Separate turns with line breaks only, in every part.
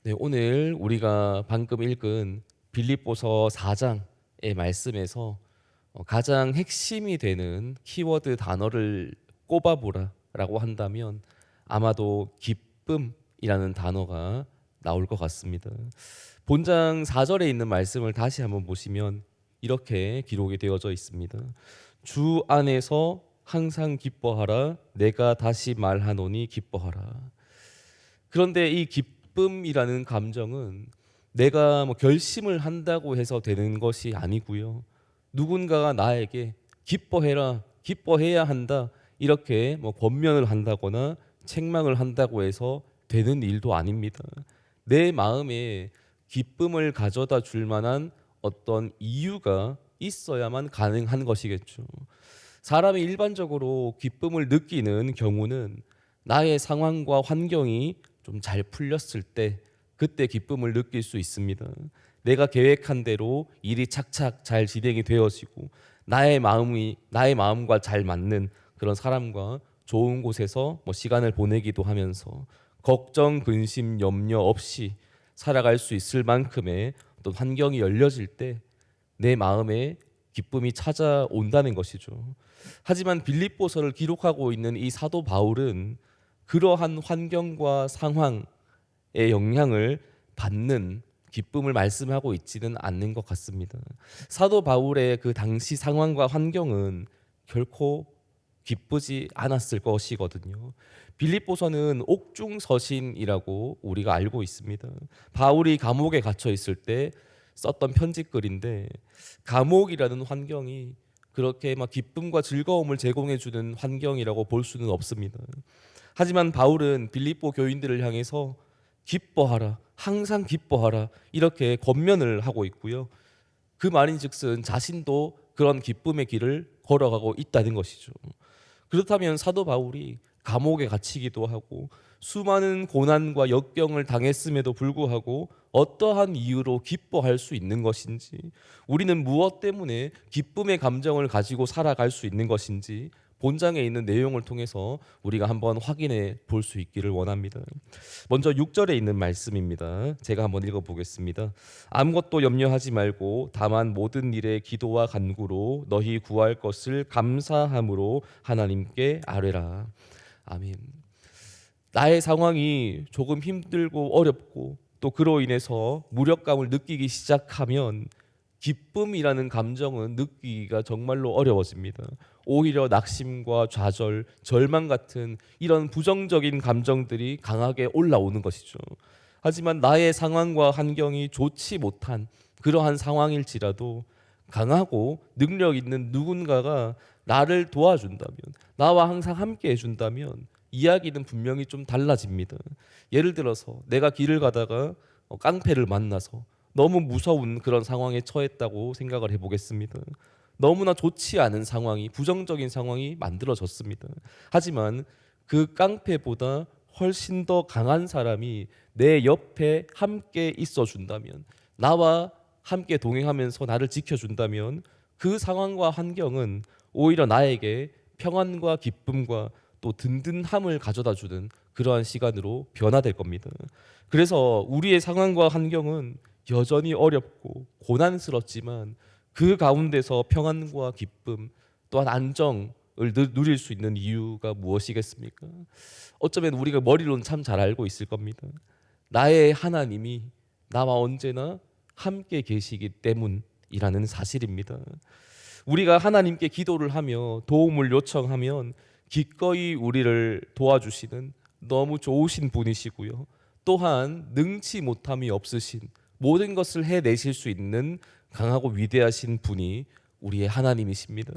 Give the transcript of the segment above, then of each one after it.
네, 오늘 우리가 방금 읽은 빌립보서 4장의 말씀에서 가장 핵심이 되는 키워드 단어를 꼽아보라라고 한다면 아마도 기쁨이라는 단어가 나올 것 같습니다. 본장 4절에 있는 말씀을 다시 한번 보시면 이렇게 기록이 되어져 있습니다. 주 안에서 항상 기뻐하라. 내가 다시 말하노니 기뻐하라. 그런데 이 기쁨이라는 감정은 내가 뭐 결심을 한다고 해서 되는 것이 아니고요. 누군가가 나에게 기뻐해라, 기뻐해야 한다, 이렇게 뭐 권면을 한다거나 책망을 한다고 해서 되는 일도 아닙니다. 내 마음에 기쁨을 가져다 줄 만한 어떤 이유가 있어야만 가능한 것이겠죠. 사람이 일반적으로 기쁨을 느끼는 경우는 나의 상황과 환경이 좀 잘 풀렸을 때 그때 기쁨을 느낄 수 있습니다. 내가 계획한 대로 일이 착착 잘 진행이 되어지고 나의 마음과 잘 맞는 그런 사람과 좋은 곳에서 뭐 시간을 보내기도 하면서 걱정, 근심, 염려 없이 살아갈 수 있을 만큼의 어떤 환경이 열려질 때 내 마음에 기쁨이 찾아온다는 것이죠. 하지만 빌립보서를 기록하고 있는 이 사도 바울은 그러한 환경과 상황의 영향을 받는 기쁨을 말씀하고 있지는 않는 것 같습니다. 사도 바울의 그 당시 상황과 환경은 결코 기쁘지 않았을 것이거든요. 빌립보서는 옥중서신이라고 우리가 알고 있습니다. 바울이 감옥에 갇혀 있을 때 썼던 편지글인데 감옥이라는 환경이 그렇게 막 기쁨과 즐거움을 제공해 주는 환경이라고 볼 수는 없습니다. 하지만 바울은 빌립보 교인들을 향해서 기뻐하라, 항상 기뻐하라 이렇게 권면을 하고 있고요. 그 말인즉슨 자신도 그런 기쁨의 길을 걸어가고 있다는 것이죠. 그렇다면 사도 바울이 감옥에 갇히기도 하고 수많은 고난과 역경을 당했음에도 불구하고 어떠한 이유로 기뻐할 수 있는 것인지, 우리는 무엇 때문에 기쁨의 감정을 가지고 살아갈 수 있는 것인지 본장에 있는 내용을 통해서 우리가 한번 확인해 볼 수 있기를 원합니다. 먼저 6절에 있는 말씀입니다. 제가 한번 읽어 보겠습니다. 아무것도 염려하지 말고 다만 모든 일에 기도와 간구로 너희 구할 것을 감사함으로 하나님께 아뢰라. 아멘. 나의 상황이 조금 힘들고 어렵고 또 그로 인해서 무력감을 느끼기 시작하면 기쁨이라는 감정은 느끼기가 정말로 어려워집니다. 오히려 낙심과 좌절, 절망 같은 이런 부정적인 감정들이 강하게 올라오는 것이죠. 하지만 나의 상황과 환경이 좋지 못한 그러한 상황일지라도 강하고 능력 있는 누군가가 나를 도와준다면, 나와 항상 함께 해준다면 이야기는 분명히 좀 달라집니다. 예를 들어서 내가 길을 가다가 깡패를 만나서 너무 무서운 그런 상황에 처했다고 생각을 해보겠습니다. 너무나 좋지 않은 상황이, 부정적인 상황이 만들어졌습니다. 하지만 그 깡패보다 훨씬 더 강한 사람이 내 옆에 함께 있어 준다면, 나와 함께 동행하면서 나를 지켜준다면 그 상황과 환경은 오히려 나에게 평안과 기쁨과 또 든든함을 가져다 주는 그러한 시간으로 변화될 겁니다. 그래서 우리의 상황과 환경은 여전히 어렵고 고난스럽지만 그 가운데서 평안과 기쁨 또한 안정을 누릴 수 있는 이유가 무엇이겠습니까? 어쩌면 우리가 머리로는 참 잘 알고 있을 겁니다. 나의 하나님이 나와 언제나 함께 계시기 때문이라는 사실입니다. 우리가 하나님께 기도를 하며 도움을 요청하면 기꺼이 우리를 도와주시는 너무 좋으신 분이시고요. 또한 능치 못함이 없으신, 모든 것을 해내실 수 있는 강하고 위대하신 분이 우리의 하나님이십니다.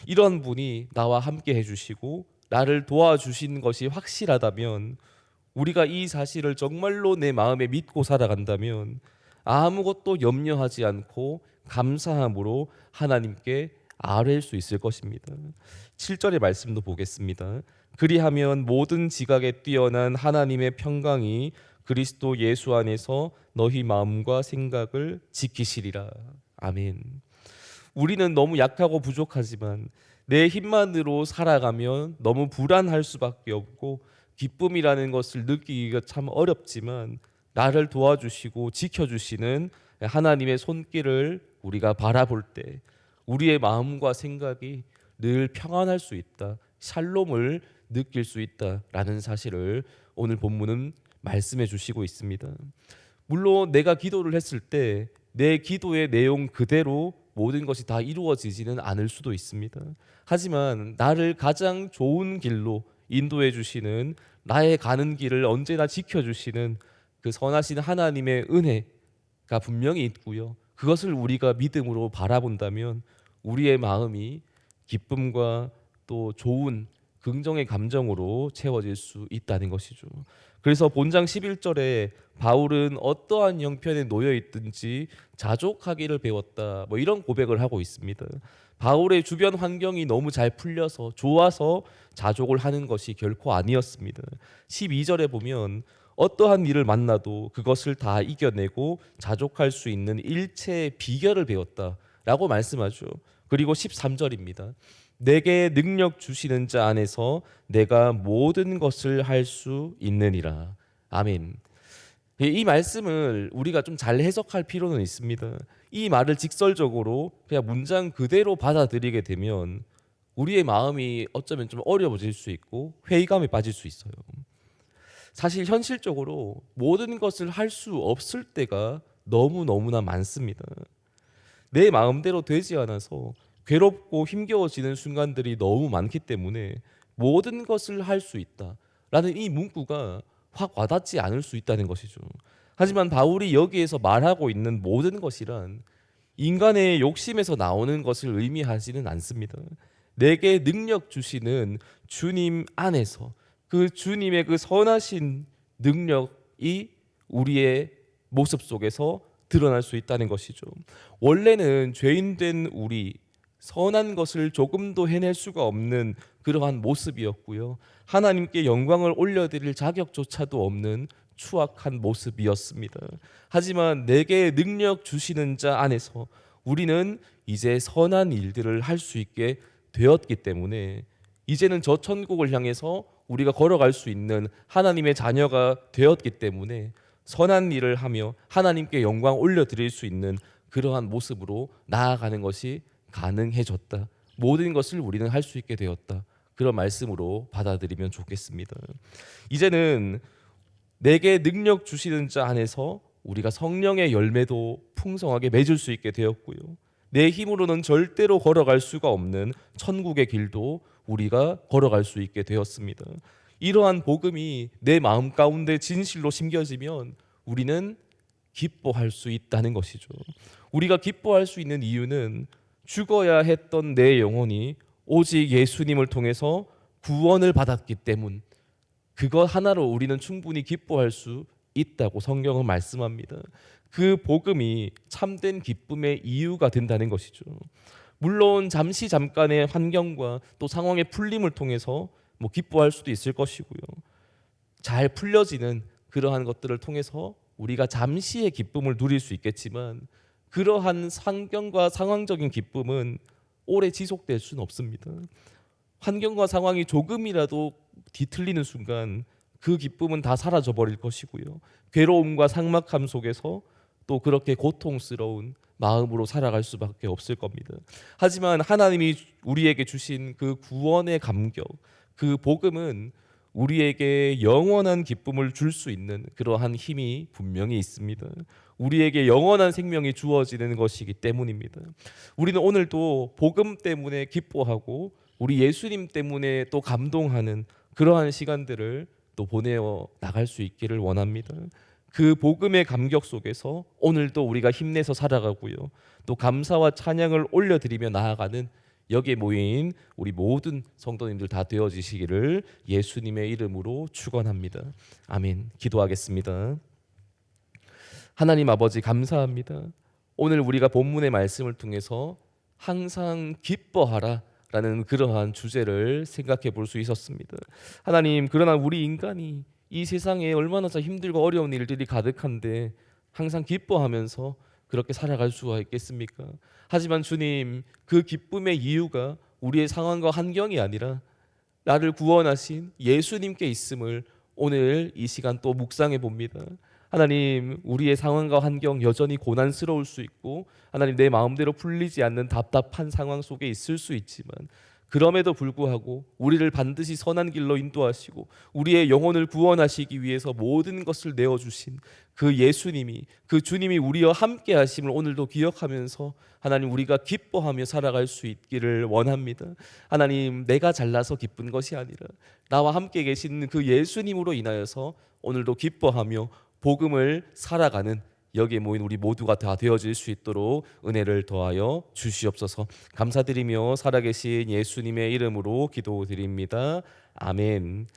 이런 분이 나와 함께 해주시고 나를 도와주신 것이 확실하다면, 우리가 이 사실을 정말로 내 마음에 믿고 살아간다면 아무것도 염려하지 않고 감사함으로 하나님께 아뢰일 수 있을 것입니다. 7절의 말씀도 보겠습니다. 그리하면 모든 지각에 뛰어난 하나님의 평강이 그리스도 예수 안에서 너희 마음과 생각을 지키시리라. 아멘. 우리는 너무 약하고 부족하지만 내 힘만으로 살아가면 너무 불안할 수밖에 없고 기쁨이라는 것을 느끼기가 참 어렵지만, 나를 도와주시고 지켜주시는 하나님의 손길을 우리가 바라볼 때 우리의 마음과 생각이 늘 평안할 수 있다. 샬롬을 느낄 수 있다라는 사실을 오늘 본문은 말씀해 주시고 있습니다. 물론 내가 기도를 했을 때 내 기도의 내용 그대로 모든 것이 다 이루어지지는 않을 수도 있습니다. 하지만 나를 가장 좋은 길로 인도해 주시는, 나의 가는 길을 언제나 지켜 주시는 그 선하신 하나님의 은혜가 분명히 있고요. 그것을 우리가 믿음으로 바라본다면 우리의 마음이 기쁨과 또 좋은 긍정의 감정으로 채워질 수 있다는 것이죠. 그래서 본장 11절에 바울은 어떠한 형편에 놓여 있든지 자족하기를 배웠다. 뭐 이런 고백을 하고 있습니다. 바울의 주변 환경이 너무 잘 풀려서 좋아서 자족을 하는 것이 결코 아니었습니다. 12절에 보면 어떠한 일을 만나도 그것을 다 이겨내고 자족할 수 있는 일체의 비결을 배웠다라고 말씀하죠. 그리고 13절입니다. 내게 능력 주시는 자 안에서 내가 모든 것을 할 수 있느니라. 아멘. 이 말씀을 우리가 좀 잘 해석할 필요는 있습니다. 이 말을 직설적으로 그냥 문장 그대로 받아들이게 되면 우리의 마음이 어쩌면 좀 어려워질 수 있고 회의감에 빠질 수 있어요. 사실 현실적으로 모든 것을 할 수 없을 때가 너무너무나 많습니다. 내 마음대로 되지 않아서 괴롭고 힘겨워지는 순간들이 너무 많기 때문에 모든 것을 할 수 있다라는 이 문구가 확 와닿지 않을 수 있다는 것이죠. 하지만 바울이 여기에서 말하고 있는 모든 것이란 인간의 욕심에서 나오는 것을 의미하지는 않습니다. 내게 능력 주시는 주님 안에서 그 주님의 그 선하신 능력이 우리의 모습 속에서 드러날 수 있다는 것이죠. 원래는 죄인된 우리, 선한 것을 조금도 해낼 수가 없는 그러한 모습이었고요. 하나님께 영광을 올려드릴 자격조차도 없는 추악한 모습이었습니다. 하지만 내게 능력 주시는 자 안에서 우리는 이제 선한 일들을 할 수 있게 되었기 때문에 이제는 저 천국을 향해서 우리가 걸어갈 수 있는 하나님의 자녀가 되었기 때문에 선한 일을 하며 하나님께 영광 올려드릴 수 있는 그러한 모습으로 나아가는 것이 가능해졌다. 모든 것을 우리는 할 수 있게 되었다. 그런 말씀으로 받아들이면 좋겠습니다. 이제는 내게 능력 주시는 자 안에서 우리가 성령의 열매도 풍성하게 맺을 수 있게 되었고요. 내 힘으로는 절대로 걸어갈 수가 없는 천국의 길도 우리가 걸어갈 수 있게 되었습니다. 이러한 복음이 내 마음 가운데 진실로 심겨지면 우리는 기뻐할 수 있다는 것이죠. 우리가 기뻐할 수 있는 이유는 죽어야 했던 내 영혼이 오직 예수님을 통해서 구원을 받았기 때문, 그것 하나로 우리는 충분히 기뻐할 수 있다고 성경은 말씀합니다. 그 복음이 참된 기쁨의 이유가 된다는 것이죠. 물론 잠시 잠깐의 환경과 또 상황의 풀림을 통해서 기뻐할 수도 있을 것이고요. 잘 풀려지는 그러한 것들을 통해서 우리가 잠시의 기쁨을 누릴 수 있겠지만 그러한 환경과 상황적인 기쁨은 오래 지속될 수는 없습니다. 환경과 상황이 조금이라도 뒤틀리는 순간 그 기쁨은 다 사라져 버릴 것이고요. 괴로움과 삭막함 속에서 또 그렇게 고통스러운 마음으로 살아갈 수밖에 없을 겁니다. 하지만 하나님이 우리에게 주신 그 구원의 감격, 그 복음은 우리에게 영원한 기쁨을 줄 수 있는 그러한 힘이 분명히 있습니다. 우리에게 영원한 생명이 주어지는 것이기 때문입니다. 우리는 오늘도 복음 때문에 기뻐하고 우리 예수님 때문에 또 감동하는 그러한 시간들을 또 보내어 나갈 수 있기를 원합니다. 그 복음의 감격 속에서 오늘도 우리가 힘내서 살아가고요. 또 감사와 찬양을 올려드리며 나아가는 여기에 모인 우리 모든 성도님들 다 되어지시기를 예수님의 이름으로 축원합니다. 아멘. 기도하겠습니다. 하나님 아버지 감사합니다. 오늘 우리가 본문의 말씀을 통해서 항상 기뻐하라 라는 그러한 주제를 생각해 볼 수 있었습니다. 하나님, 그러나 우리 인간이 이 세상에 얼마나 힘들고 어려운 일들이 가득한데 항상 기뻐하면서 그렇게 살아갈 수가 있겠습니까? 하지만 주님, 그 기쁨의 이유가 우리의 상황과 환경이 아니라 나를 구원하신 예수님께 있음을 오늘 이 시간 또 묵상해 봅니다. 하나님, 우리의 상황과 환경 여전히 고난스러울 수 있고, 하나님, 내 마음대로 풀리지 않는 답답한 상황 속에 있을 수 있지만, 그럼에도 불구하고 우리를 반드시 선한 길로 인도하시고 우리의 영혼을 구원하시기 위해서 모든 것을 내어주신 그 예수님이, 그 주님이 우리와 함께 하심을 오늘도 기억하면서 하나님, 우리가 기뻐하며 살아갈 수 있기를 원합니다. 하나님, 내가 잘나서 기쁜 것이 아니라 나와 함께 계신 그 예수님으로 인하여서 오늘도 기뻐하며 복음을 살아가는 여기에 모인 우리 모두가 다 되어질 수 있도록 은혜를 더하여 주시옵소서. 감사드리며 살아계신 예수님의 이름으로 기도드립니다. 아멘.